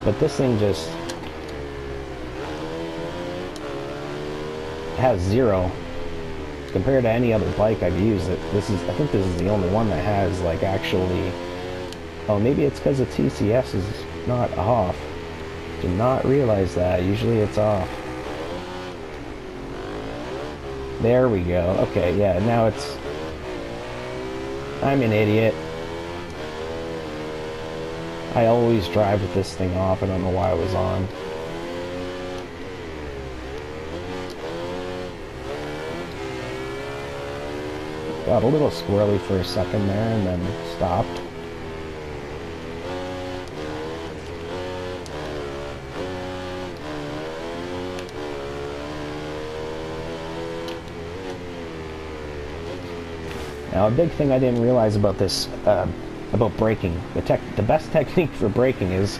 But this thing just has zero compared to any other bike I've used. I think this is the only one that has like actually. Oh, maybe it's because the TCS is not off. Did not realize that. Usually it's off. There we go. Okay, yeah, now it's... I'm an idiot. I always drive with this thing off. I don't know why it was on. Got a little squirrely for a second there and then stopped. Now, a big thing I didn't realize about this, about braking, the best technique for braking is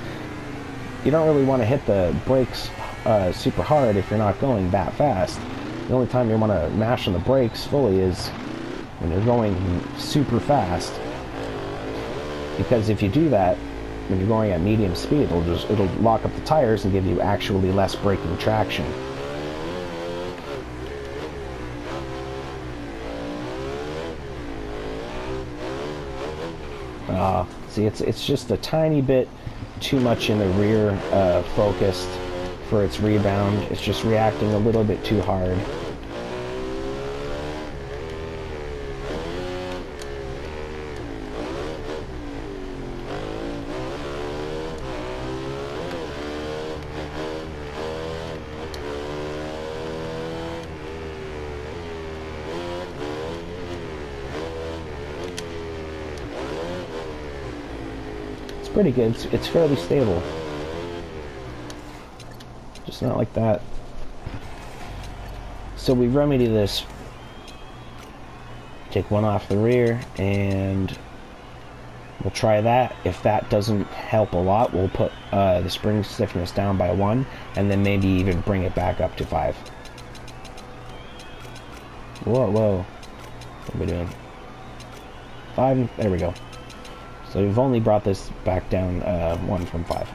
you don't really want to hit the brakes super hard if you're not going that fast. The only time you want to mash on the brakes fully is when you're going super fast. Because if you do that, when you're going at medium speed, it'll lock up the tires and give you actually less braking traction. See, it's just a tiny bit too much in the rear focused for its rebound. It's just reacting a little bit too hard. Pretty good. It's fairly stable. Just not like that. So we remedy this. Take one off the rear and we'll try that. If that doesn't help a lot, we'll put the spring stiffness down by 1 and then maybe even bring it back up to 5. Whoa, whoa. What are we doing? 5, there we go. So we've only brought this back down 1 from 5.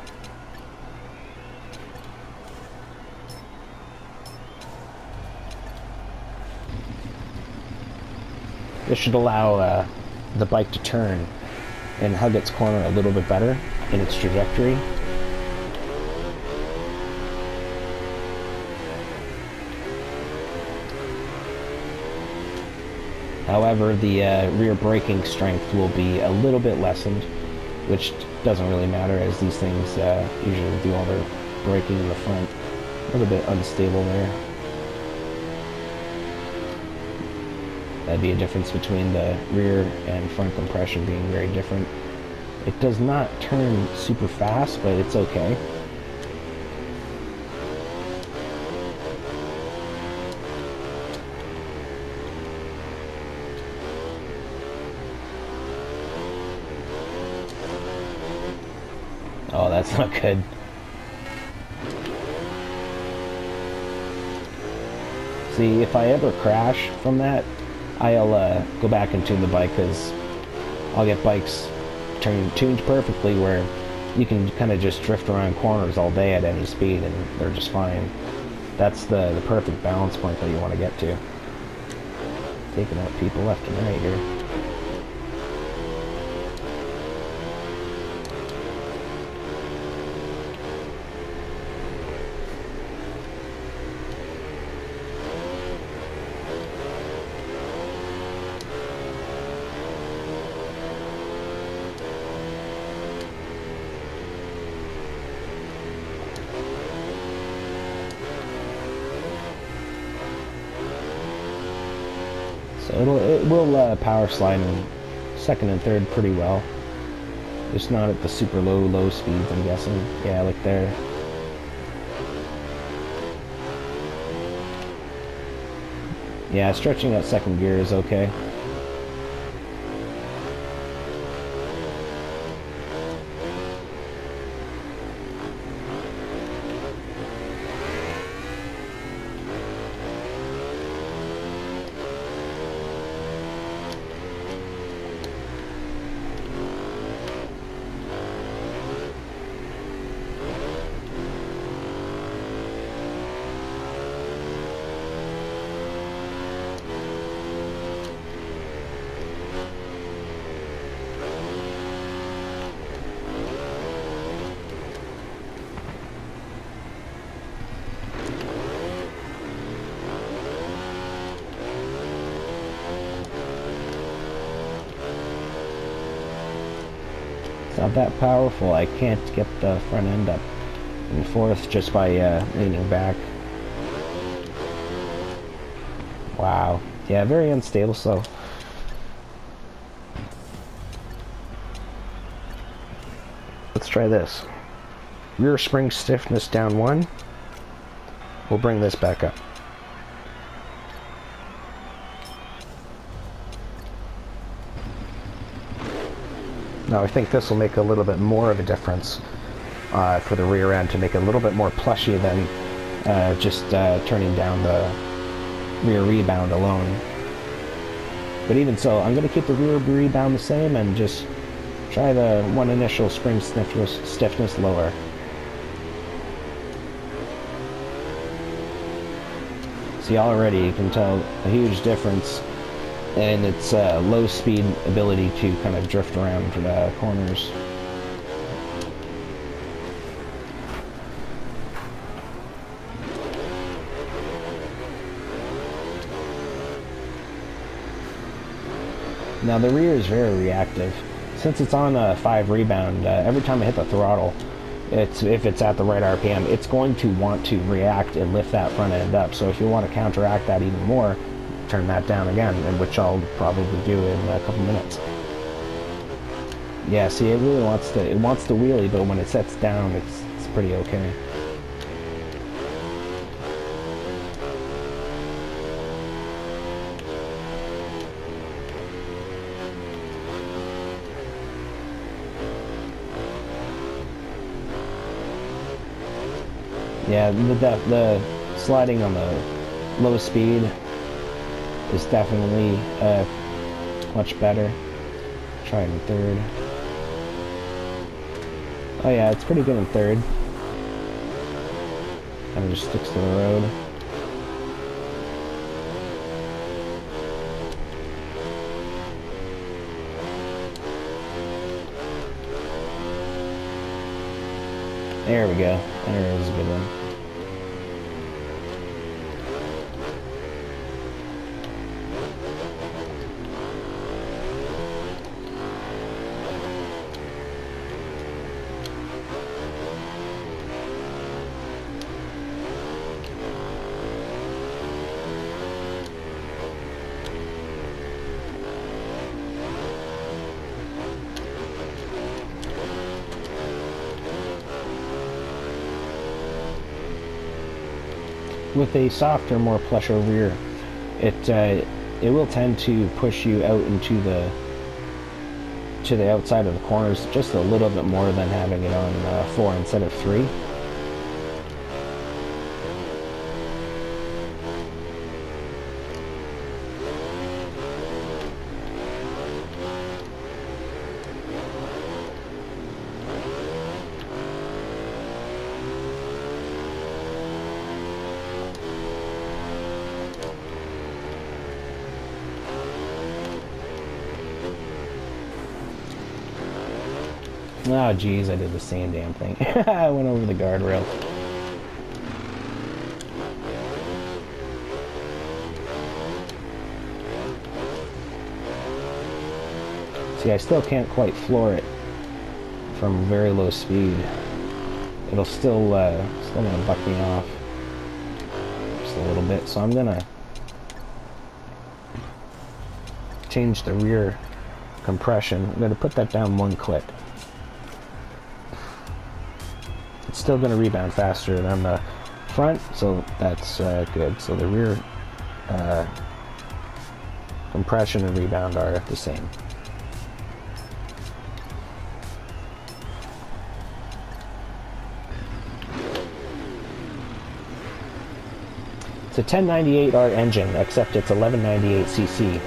This should allow the bike to turn and hug its corner a little bit better in its trajectory. However, the rear braking strength will be a little bit lessened, which doesn't really matter as these things usually do all their braking in the front. A little bit unstable there. That'd be a difference between the rear and front compression being very different. It does not turn super fast, but it's okay. Oh, that's not good. See, if I ever crash from that, I'll go back and tune the bike, because I'll get bikes tuned perfectly where you can kind of just drift around corners all day at any speed and they're just fine. That's the perfect balance point that you want to get to. Taking out people left and right here. So it will power slide in second and third pretty well. Just not at the super low speeds, I'm guessing. Yeah, like there. Yeah, stretching out second gear is okay. not that powerful. I can't get the front end up and forth just by leaning back. Wow. Yeah, very unstable, so... Let's try this. Rear spring stiffness down 1. We'll bring this back up. Now I think this will make a little bit more of a difference for the rear end, to make it a little bit more plushy than just turning down the rear rebound alone. But even so, I'm going to keep the rear rebound the same and just try the one initial spring stiffness lower. See, already you can tell a huge difference in its low speed ability to kind of drift around the corners. Now the rear is very reactive. Since it's on a 5 rebound, every time I hit the throttle, if it's at the right RPM, it's going to want to react and lift that front end up. So if you want to counteract that even more, turn that down again, and which I'll probably do in a couple minutes. Yeah, see, it really wants to wheelie, but when it sets down, it's pretty okay. Yeah, the sliding on the low speed is definitely much better. Try it in third. Oh yeah, it's pretty good in third. And it just sticks to the road. There we go. There is a good one. With a softer, more plusher rear, it will tend to push you out into the outside of the corners just a little bit more than having it on 4 instead of 3. Oh geez, I did the same damn thing. I went over the guardrail. See, I still can't quite floor it from very low speed. It'll still gonna buck me off just a little bit. So I'm gonna change the rear compression. I'm gonna put that down 1 click. Still going to rebound faster than the front, so that's good. So the rear compression and rebound are the same. It's a 1098R engine, except it's 1198 cc.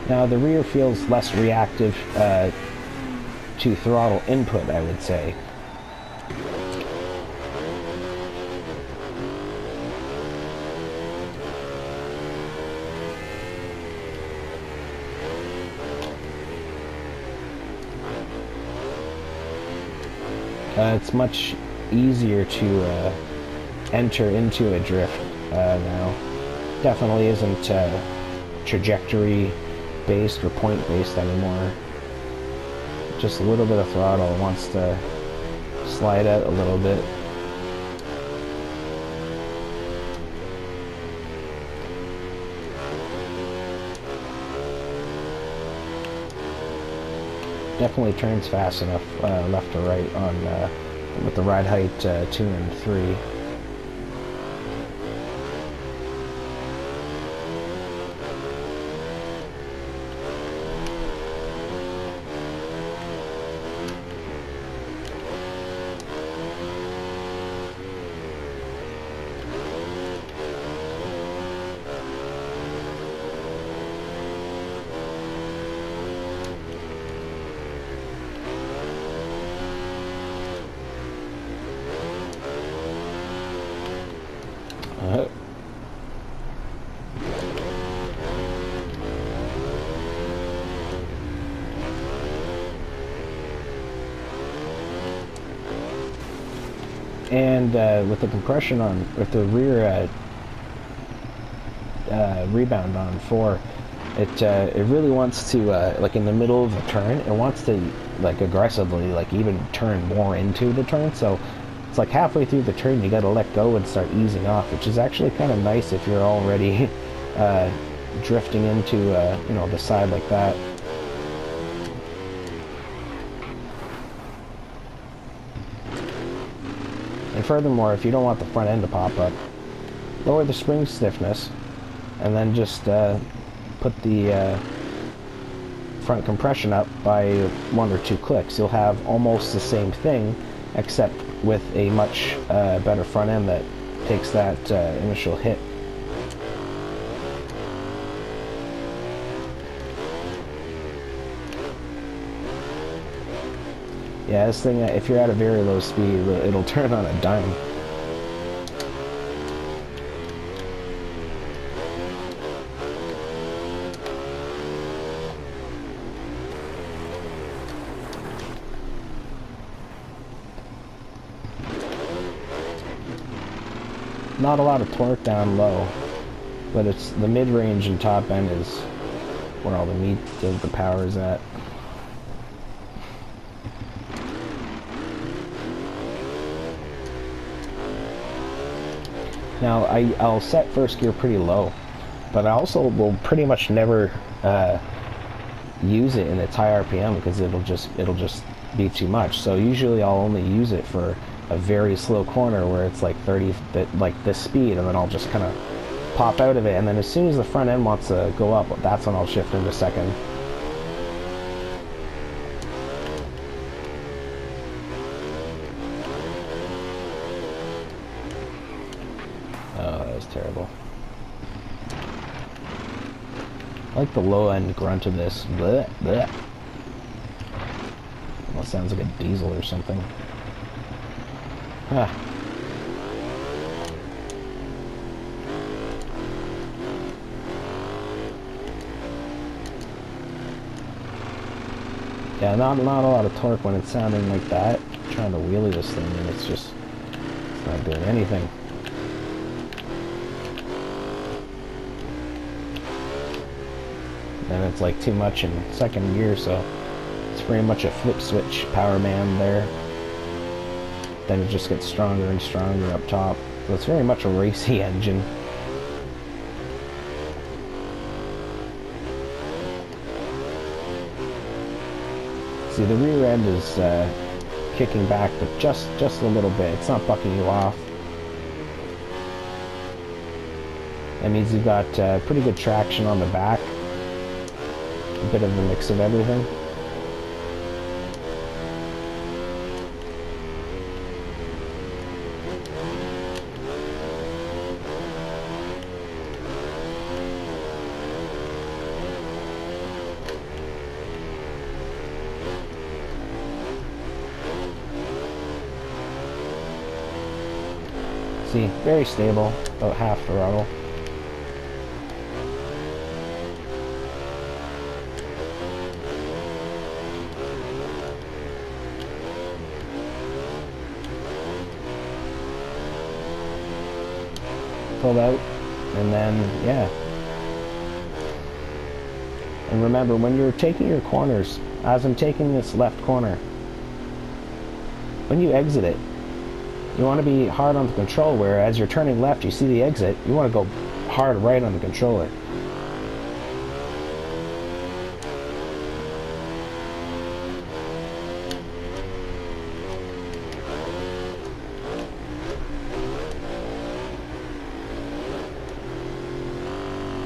Now the rear feels less reactive to throttle input, I would say. It's much easier to enter into a drift now. Definitely isn't trajectory based or point based anymore. Just a little bit of throttle, wants to slide out a little bit. Definitely turns fast enough left to right on with the ride height 2 and 3. And with the compression on, with the rear rebound on 4, it really wants to like in the middle of the turn, it wants to like aggressively like even turn more into the turn. So it's like halfway through the turn you got to let go and start easing off, which is actually kind of nice if you're already drifting into you know, the side like that. And furthermore, if you don't want the front end to pop up, lower the spring stiffness and then just put the front compression up by 1 or 2 clicks. You'll have almost the same thing, except with a much better front end that takes that initial hit. Yeah, this thing, if you're at a very low speed, it'll turn on a dime. Not a lot of torque down low, but it's the mid-range and top end is where all the meat of the power is at. Now I'll set first gear pretty low, but I also will pretty much never use it in its high RPM because it'll just be too much. So usually I'll only use it for a very slow corner where it's like 30, like this speed, and then I'll just kind of pop out of it, and then as soon as the front end wants to go up, that's when I'll shift into second. Oh, that was terrible. I like the low end grunt of this. Blech, blech. Well, it sounds like a diesel or something. Ah. Yeah, not a lot of torque when it's sounding like that. Trying to wheelie this thing and it's not doing anything. And it's like too much in second gear, so it's pretty much a flip switch power band there. Then it just gets stronger and stronger up top. So it's very much a racy engine. See, the rear end is kicking back, but just a little bit. It's not bucking you off. That means you've got pretty good traction on the back. A bit of a mix of everything. See, very stable, about half throttle. pull out, and then, yeah. And remember, when you're taking your corners, as I'm taking this left corner, when you exit it, you want to be hard on the control, where as you're turning left, you see the exit, you want to go hard right on the controller.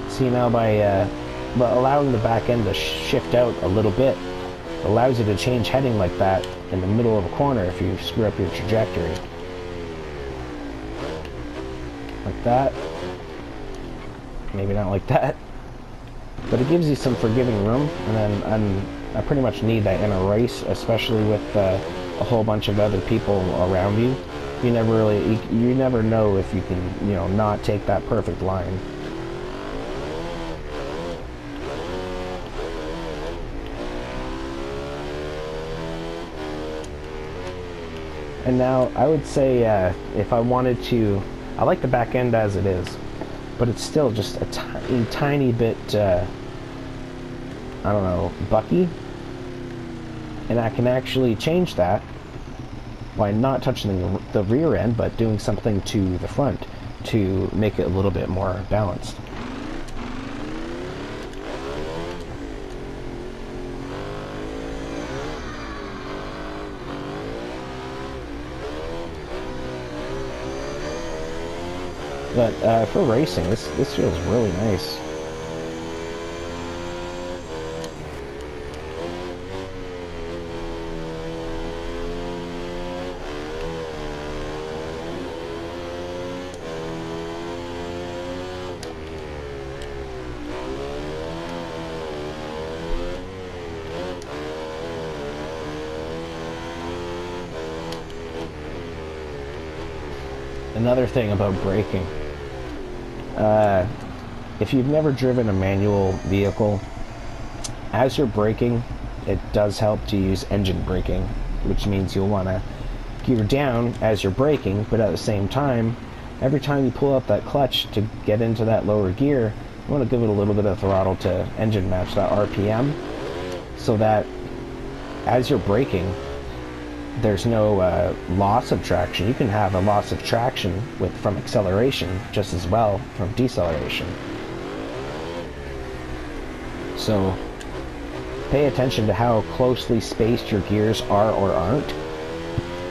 See, now by allowing the back end to shift out a little bit, allows you to change heading like that in the middle of a corner if you screw up your trajectory. Like that. Maybe not like that. But it gives you some forgiving room, and then I pretty much need that in a race, especially with a whole bunch of other people around you. You never know if you can, not take that perfect line. And now, I would say, if I wanted to, I like the back end as it is, but it's still just a tiny bit, I don't know, bucky. And I can actually change that by not touching the rear end, but doing something to the front to make it a little bit more balanced. But for racing, this feels really nice. Another thing about braking. If you've never driven a manual vehicle, as you're braking, it does help to use engine braking, which means you'll want to gear down as you're braking, but at the same time, every time you pull up that clutch to get into that lower gear, you want to give it a little bit of throttle to engine match that RPM, so that as you're braking, there's no loss of traction. You can have a loss of traction from acceleration just as well from deceleration. So pay attention to how closely spaced your gears are or aren't,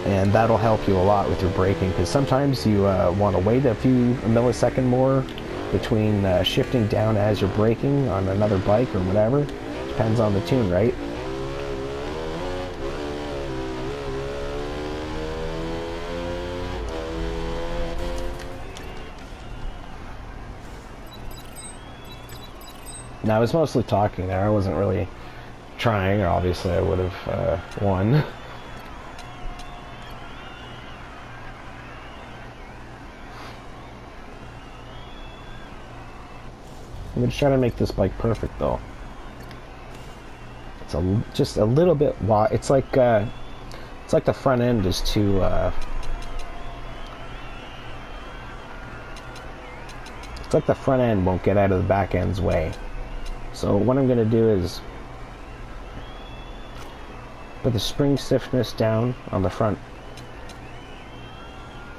and that'll help you a lot with your braking, because sometimes you want to wait a millisecond more between shifting down as you're braking on another bike or whatever. Depends on the tune, right? Now, I was mostly talking there. I wasn't really trying, or obviously I would have won. I'm going to try to make this bike perfect, though. It's just a little bit wide. It's like the front end is too. It's like the front end won't get out of the back end's way. So what I'm going to do is put the spring stiffness down on the front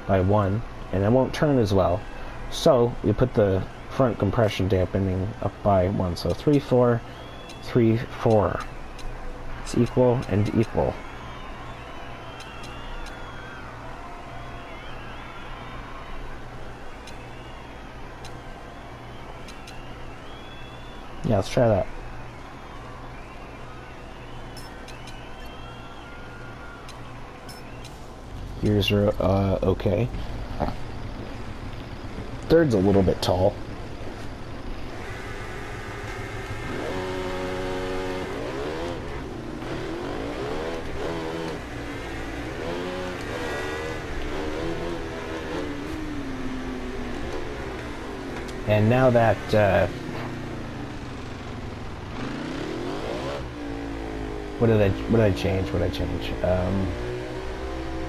by 1, and it won't turn as well. So you put the front compression dampening up by 1. So 3, 4, 3, 4. It's equal and equal. Yeah, let's try that. Gears are okay. Third's a little bit tall. And now that what did I change?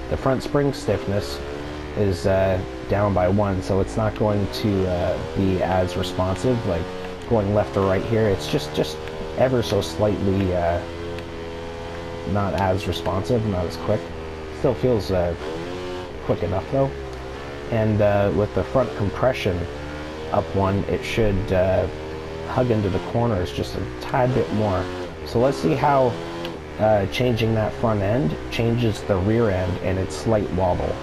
The front spring stiffness is down by 1, so it's not going to be as responsive, like going left or right here. It's just ever so slightly not as responsive, not as quick. Still feels quick enough though. And with the front compression up 1, it should hug into the corners just a tad bit more. So let's see how changing that front end changes the rear end and its slight wobble.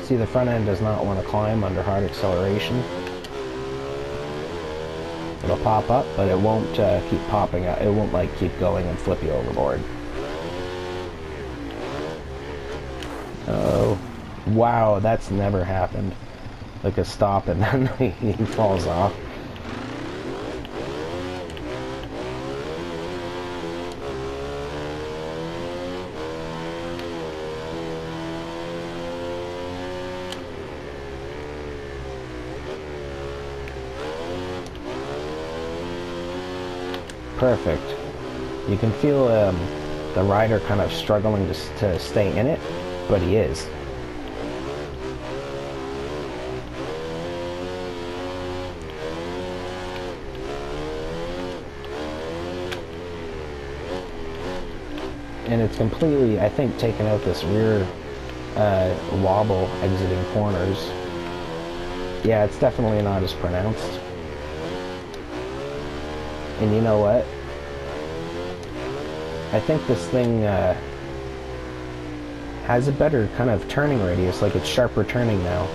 See, the front end does not want to climb under hard acceleration. It'll pop up, but it won't keep popping up. It won't like keep going and flip you overboard. Oh, wow, that's never happened. Like a stop and then he falls off. Perfect. You can feel the rider kind of struggling to stay in it, but he is. And it's completely, I think, taken out this rear wobble exiting corners. Yeah, it's definitely not as pronounced. And you know what? I think this thing has a better kind of turning radius, like it's sharper turning now.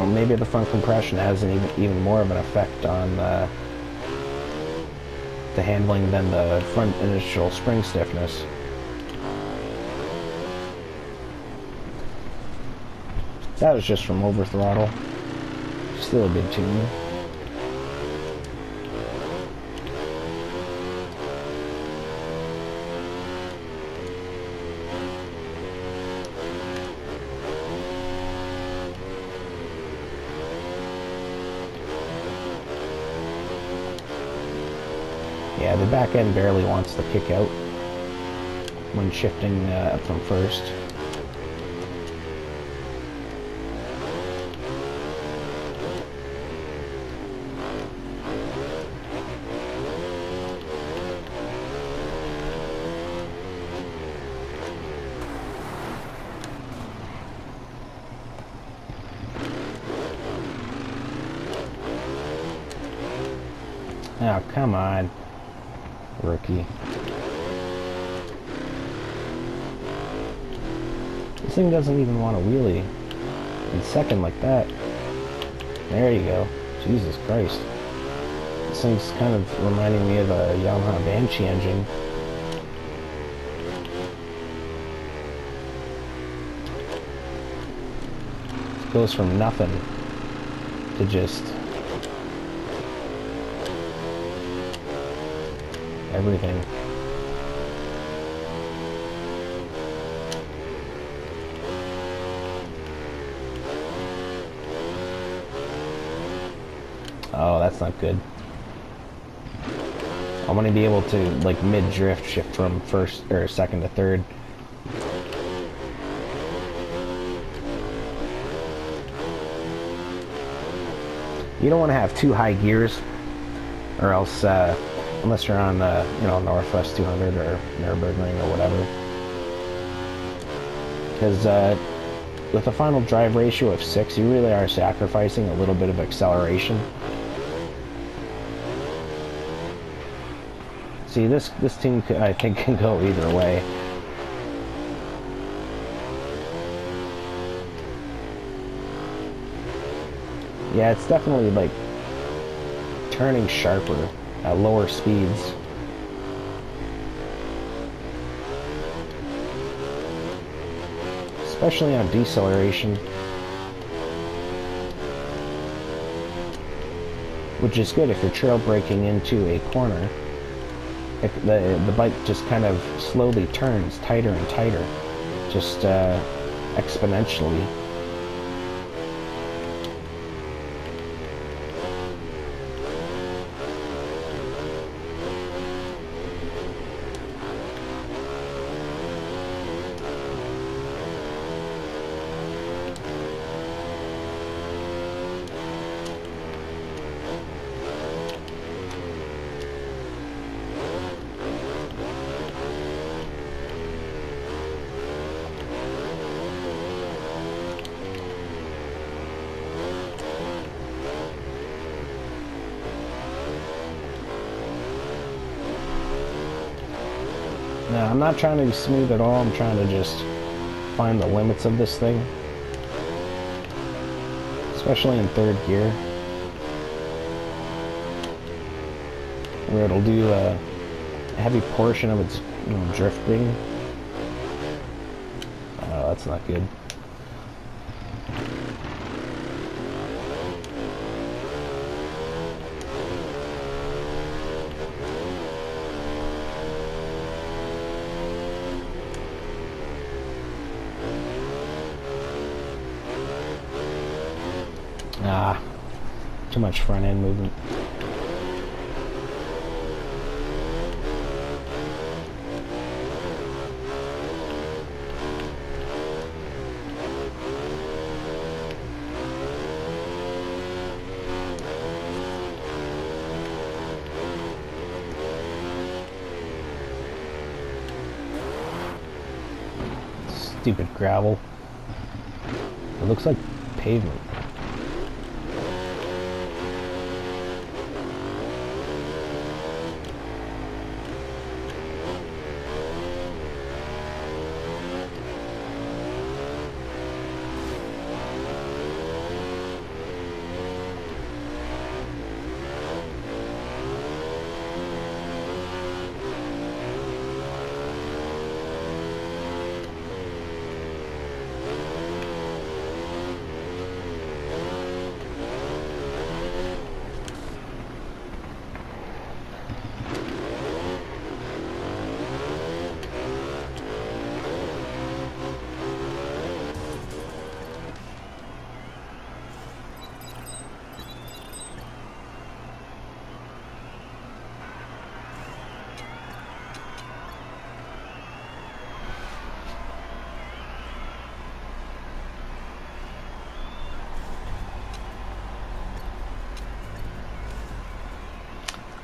Maybe the front compression has even more of an effect on the handling than the front initial spring stiffness. That was just from over throttle. Still a good tune. Yeah, the back end barely wants to kick out when shifting from first. Oh, come on, rookie. This thing doesn't even want to wheelie in second like that. There you go. Jesus Christ. This thing's kind of reminding me of a Yamaha Banshee engine. It goes from nothing to just everything. Oh, that's not good. I want to be able to, like, mid-drift shift from first or second to third. You don't want to have too high gears, or else unless you're on, you know, Northwest 200 or Nürburgring or whatever. Because with a final drive ratio of 6, you really are sacrificing a little bit of acceleration. See, this team, I think, can go either way. Yeah, it's definitely, like, turning sharper at lower speeds. Especially on deceleration. Which is good if you're trail braking into a corner. The bike just kind of slowly turns tighter and tighter. Just exponentially. No, I'm not trying to be smooth at all. I'm trying to just find the limits of this thing. Especially in third gear, where it'll do a heavy portion of its drifting. Oh, that's not good. Ah, too much front end movement. Stupid gravel. It looks like pavement.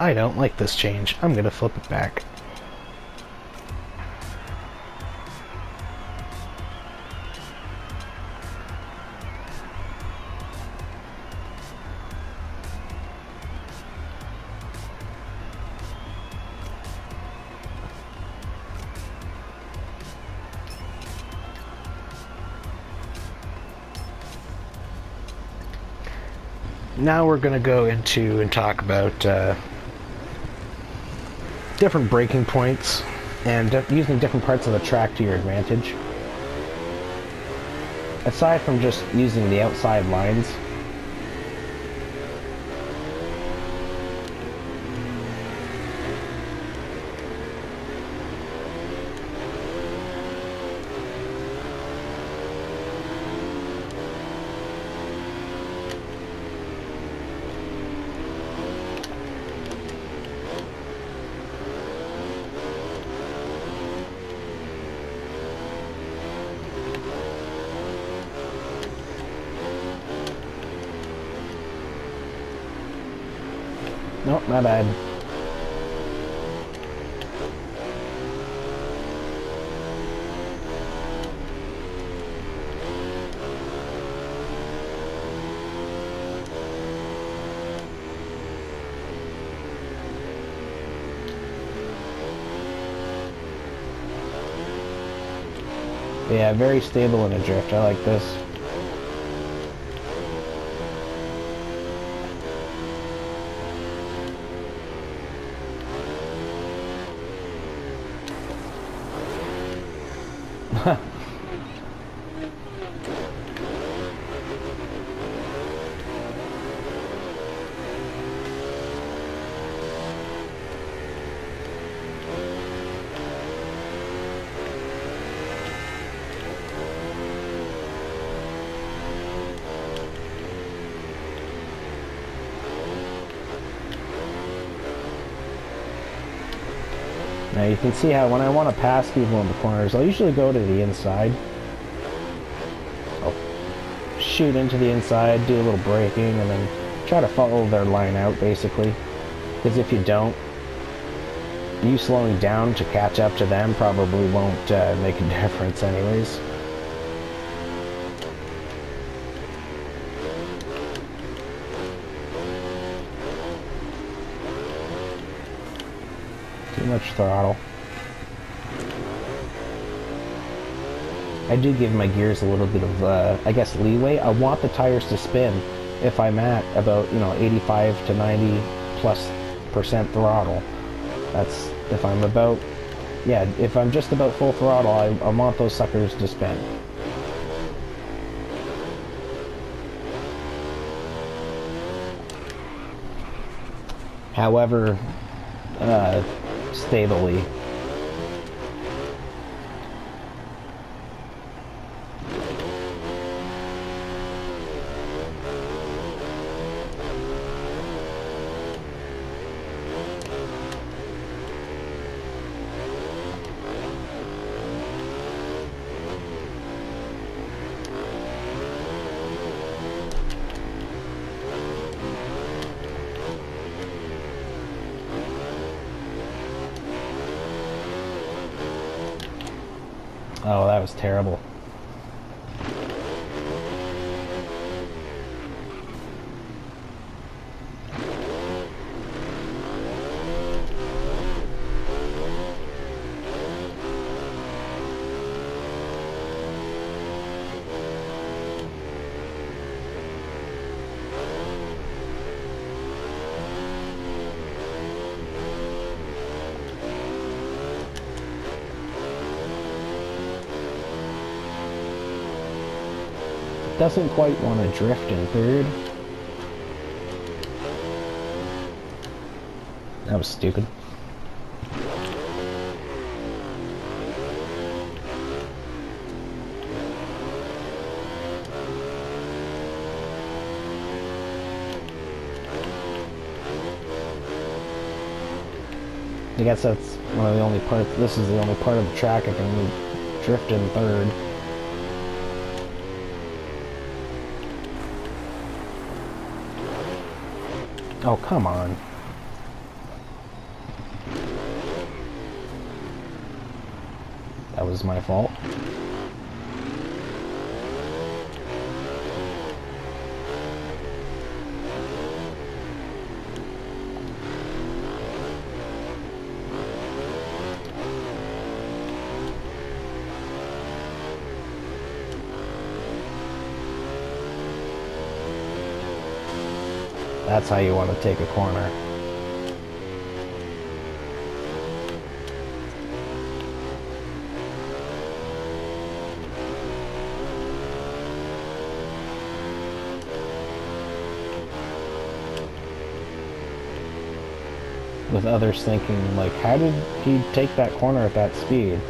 I don't like this change. I'm gonna flip it back. Now we're going to go into and talk about different braking points and using different parts of the track to your advantage. Aside from just using the outside lines, nope, not bad. Yeah, very stable in a drift. I like this. Now you can see how when I want to pass people in the corners, I'll usually go to the inside. I'll shoot into the inside, do a little braking, and then try to follow their line out, basically. Because if you don't, you slowing down to catch up to them probably won't make a difference anyways. Too much throttle. I do give my gears a little bit of, I guess, leeway. I want the tires to spin if I'm at about, 85 to 90 plus % throttle. That's if I'm about, yeah, if I'm just about full throttle, I want those suckers to spin. However, stably. Oh, that was terrible. Doesn't quite want to drift in third. That was stupid. I guess that's one of the only parts, this is the only part of the track I can drift in third. Oh, come on. That was my fault. That's how you want to take a corner. With others thinking, like, how did he take that corner at that speed?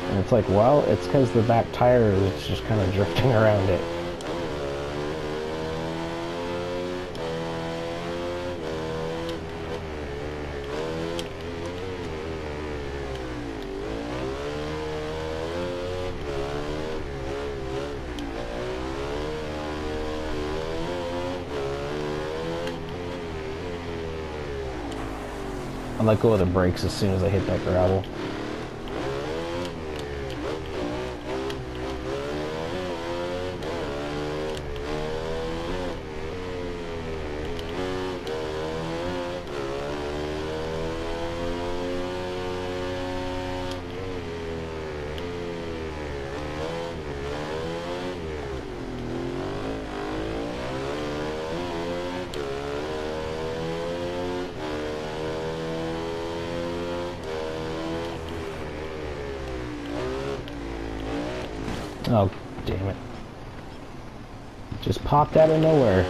And it's like, well, it's because the back tire is just kind of drifting around it. I let go of the brakes as soon as I hit that gravel. Oh, damn it. Just popped out of nowhere.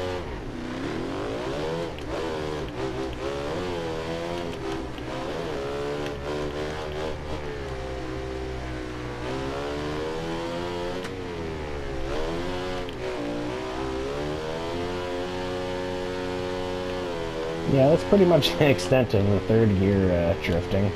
Yeah, that's pretty much the extent of the third gear drifting.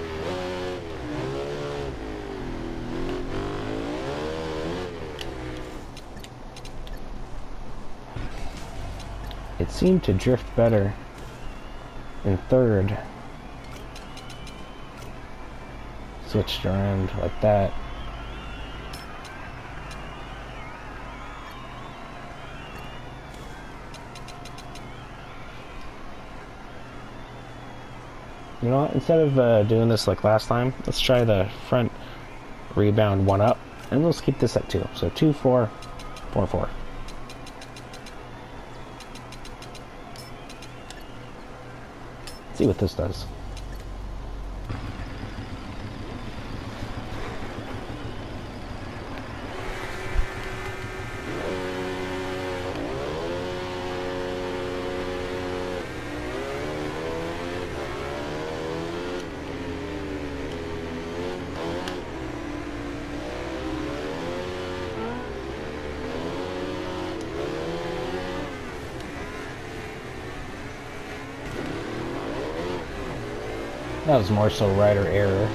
It seemed to drift better in third. Switched around like that. You know what, instead of doing this like last time, let's try the front rebound one up. And let's keep this at 2. So 2, 4, 4, 4. See what this does. That was more so rider error.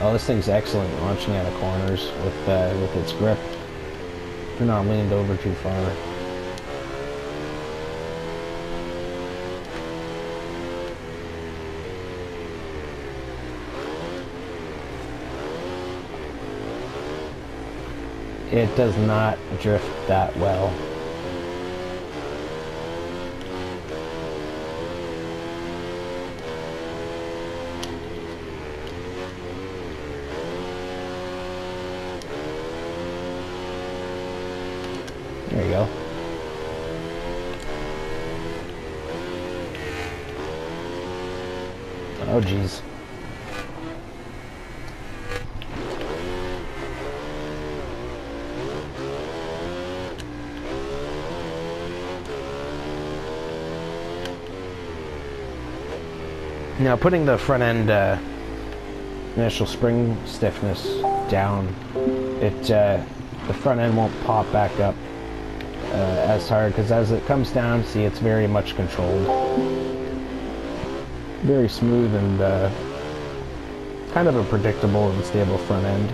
Oh, this thing's excellent launching out of corners with its grip. If you're not leaned over too far. It does not drift that well. There you go. Oh, geez. Now, putting the front end initial spring stiffness down, the front end won't pop back up as hard, because as it comes down, see, it's very much controlled, very smooth, and kind of a predictable and stable front end.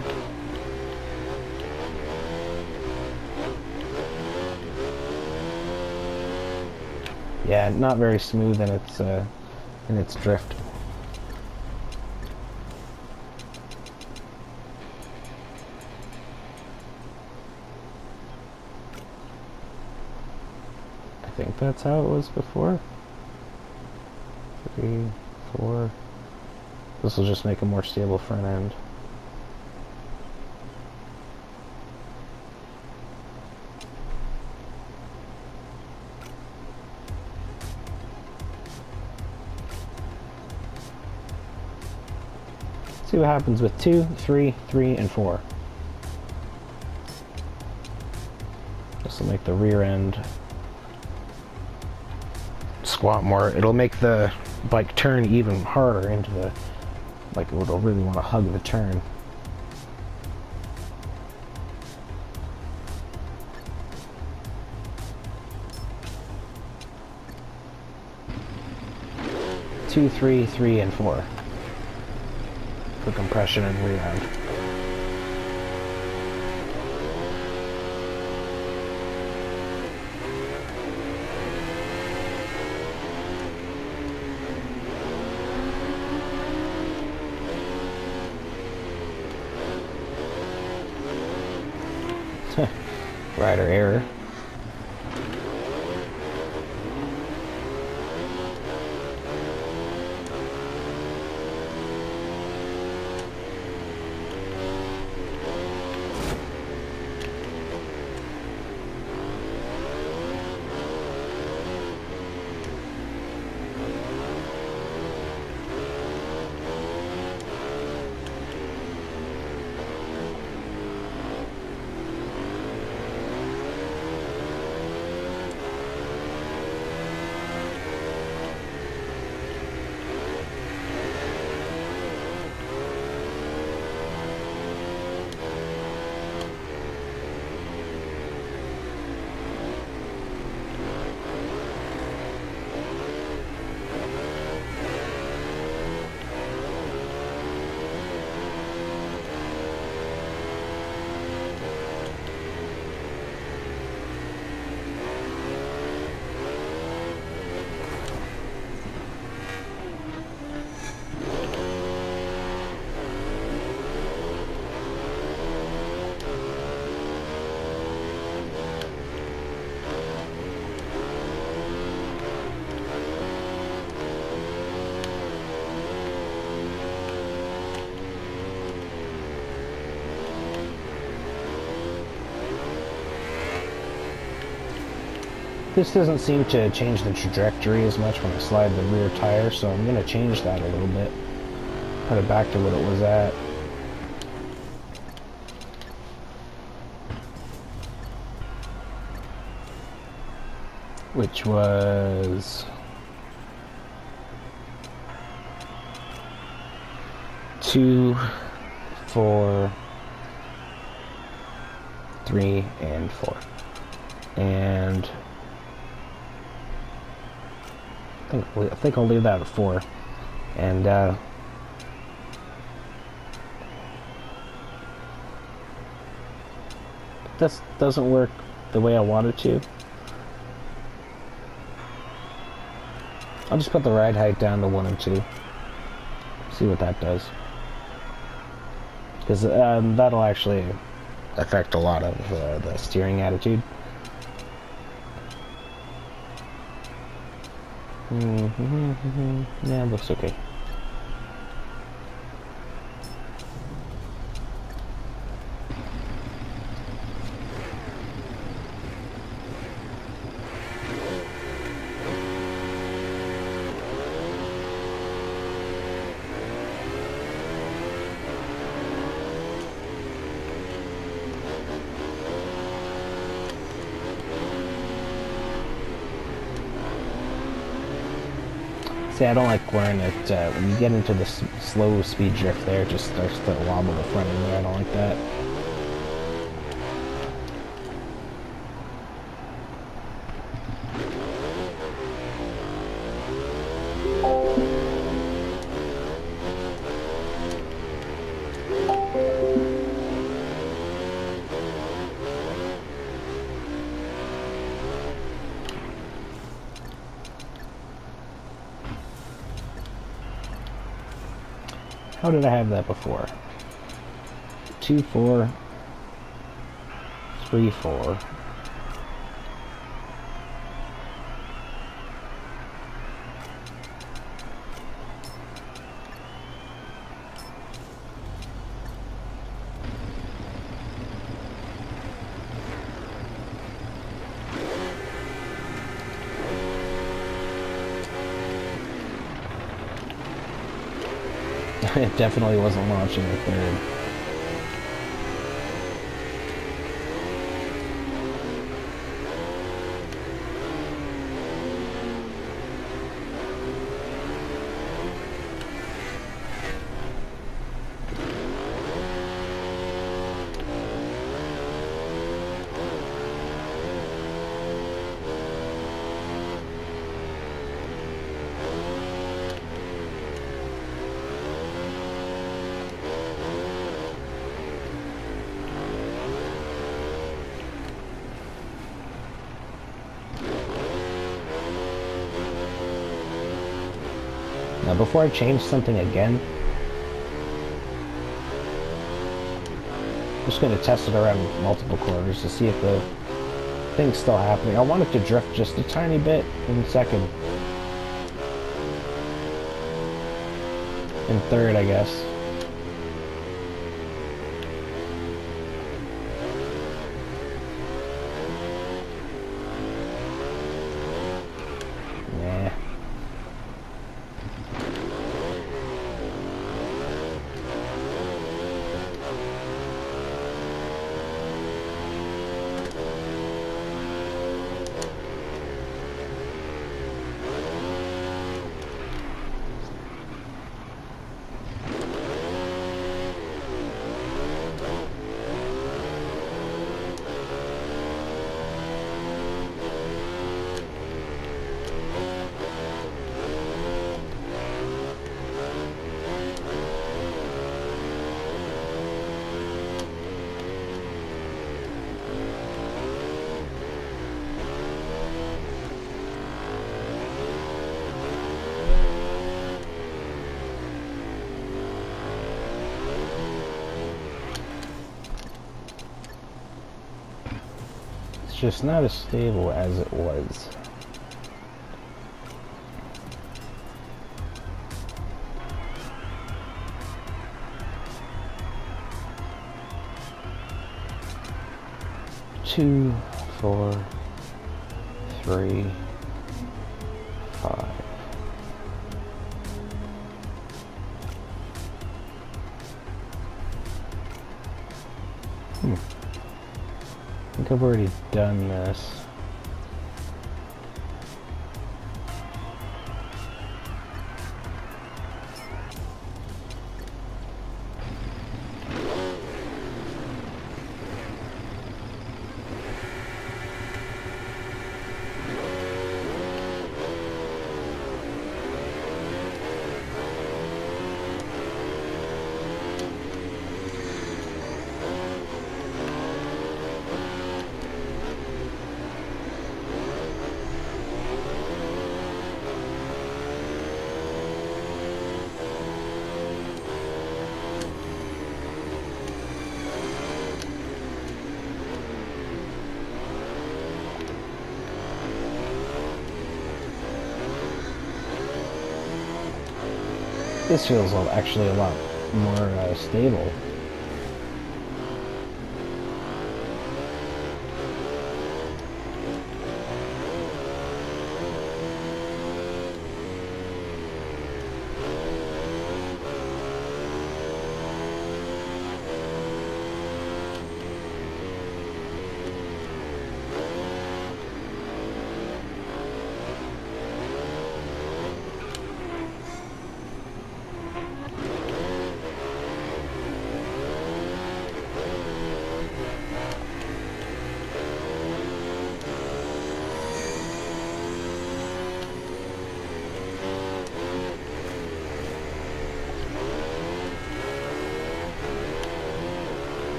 Yeah, not very smooth in its drift. I think that's how it was before. 3, 4. This will just make a more stable front end. See what happens with 2, 3, 3, and 4. This will make the rear end squat more. It'll make the bike turn even harder into the, like, it'll really want to hug the turn. Two, 3, 3, and 4 for compression and rebound. Rider error. This doesn't seem to change the trajectory as much when I slide the rear tire, so I'm going to change that a little bit. Put it back to what it was at. Which was 2, 4, 3, and 4. And I think I'll leave that at 4. And this doesn't work the way I want it to. I'll just put the ride height down to 1 and 2. See what that does. Because that'll actually affect a lot of the steering attitude. Yeah, it looks okay. See, I don't like when when you get into the slow speed drift there, it just starts to wobble the front end there. I don't like that. How did I have that before? 2, 4, 3, 4. It definitely wasn't launching the third. Now before I change something again, I'm just going to test it around multiple corners to see if the thing's still happening. I want it to drift just a tiny bit in second. In third, I guess. Nah. Just not as stable as it was. Two, 4, 3, 5. I think I've already done this. This feels actually a lot more stable.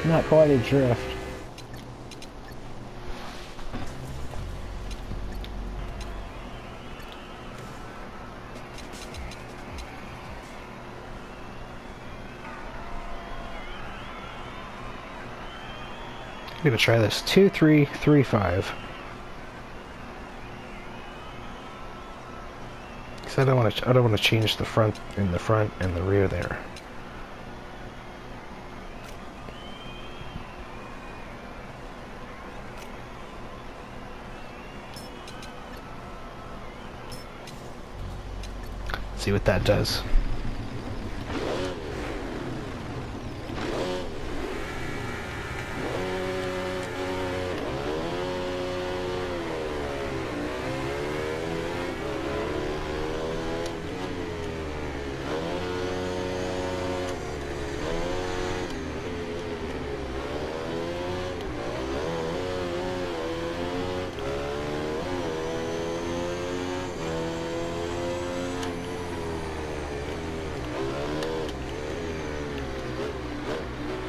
Not quite a drift. I'm gonna try this 2-3-3-5. Because I don't want to change the front and the rear there. See what that does.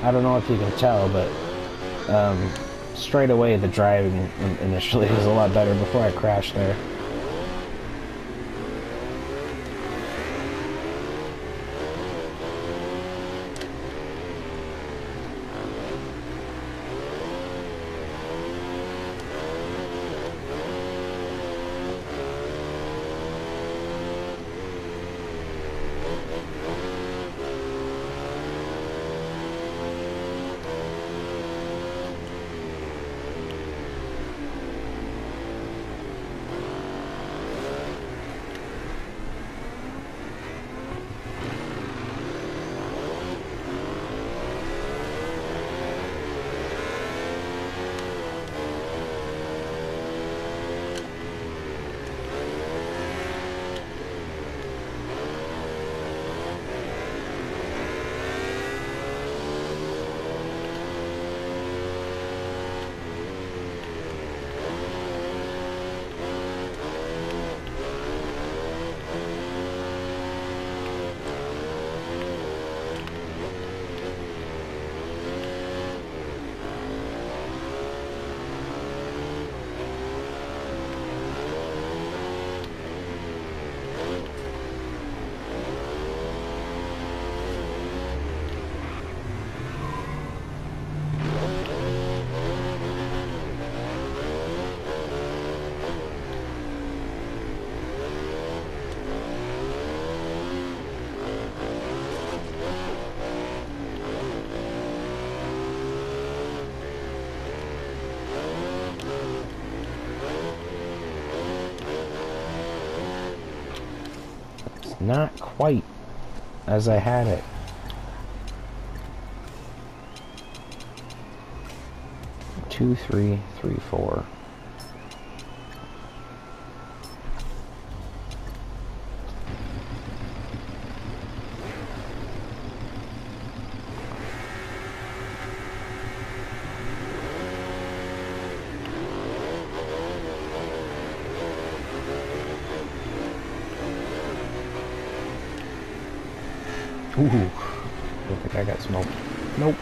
I don't know if you can tell, but straight away the driving initially was a lot better before I crashed there. Not quite as I had it. Two, three, three, four. Ooh, I think I got smoked. Nope.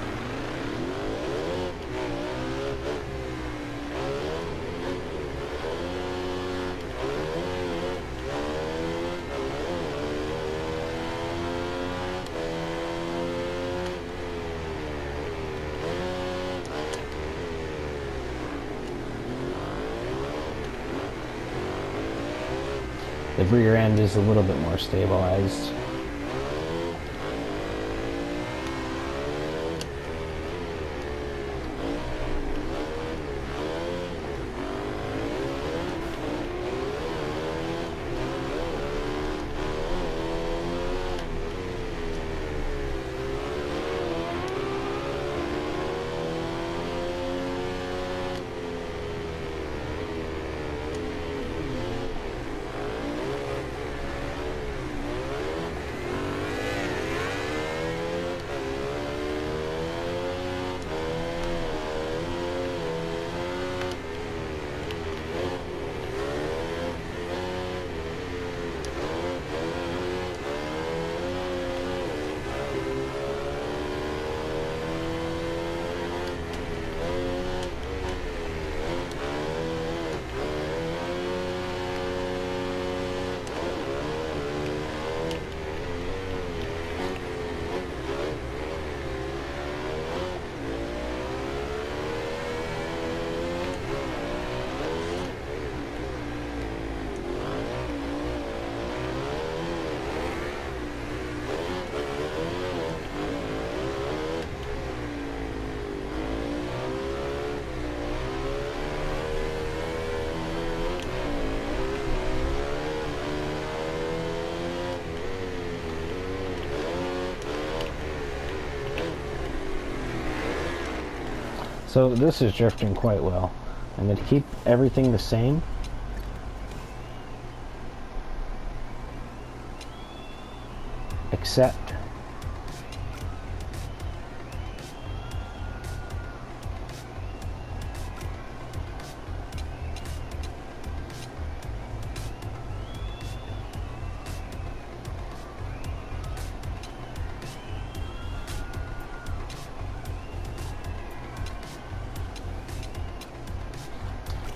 The rear end is a little bit more stabilized. So this is drifting quite well. I'm going to keep everything the same. Except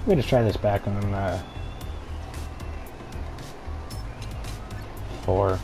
I'm going to try this back on 4.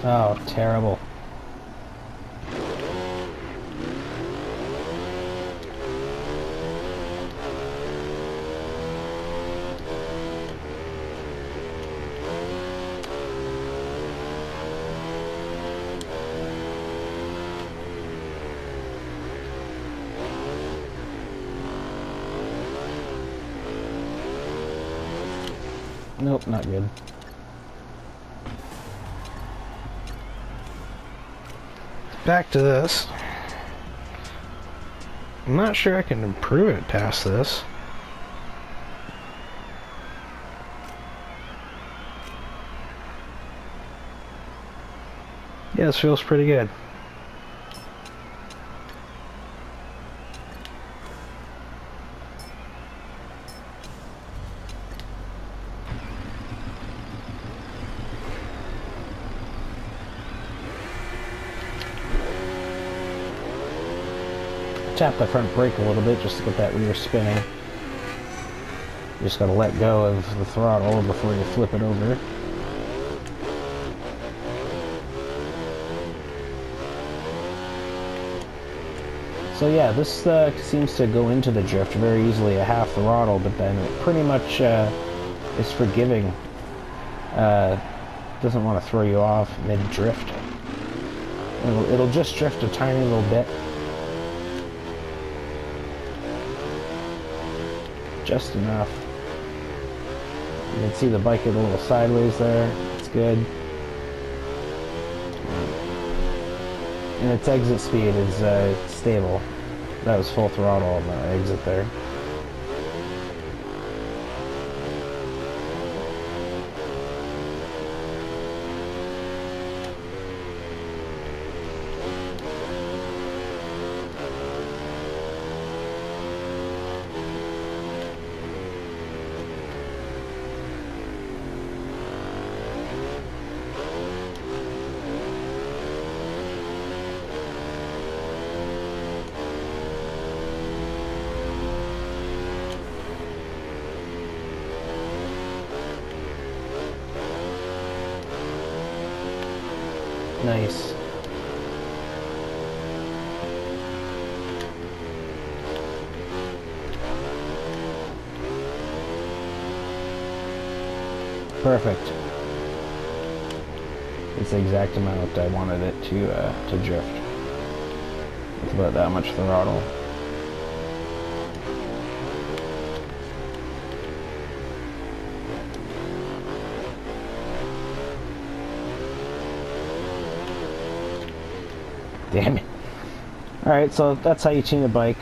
Oh, terrible. Nope, not good. Back to this. I'm not sure I can improve it past this. Yeah, this feels pretty good. Tap the front brake a little bit just to get that rear spinning. You just gotta let go of the throttle before you flip it over. So yeah, this seems to go into the drift very easily at half throttle, but then it pretty much is forgiving. Doesn't want to throw you off mid-drift. It'll just drift a tiny little bit. Just enough. You can see the bike get a little sideways there. It's good. And its exit speed is stable. That was full throttle on the exit there. Nice. Perfect. It's the exact amount I wanted it to drift. It's about that much throttle. Damn it. Alright, so that's how you tune a bike.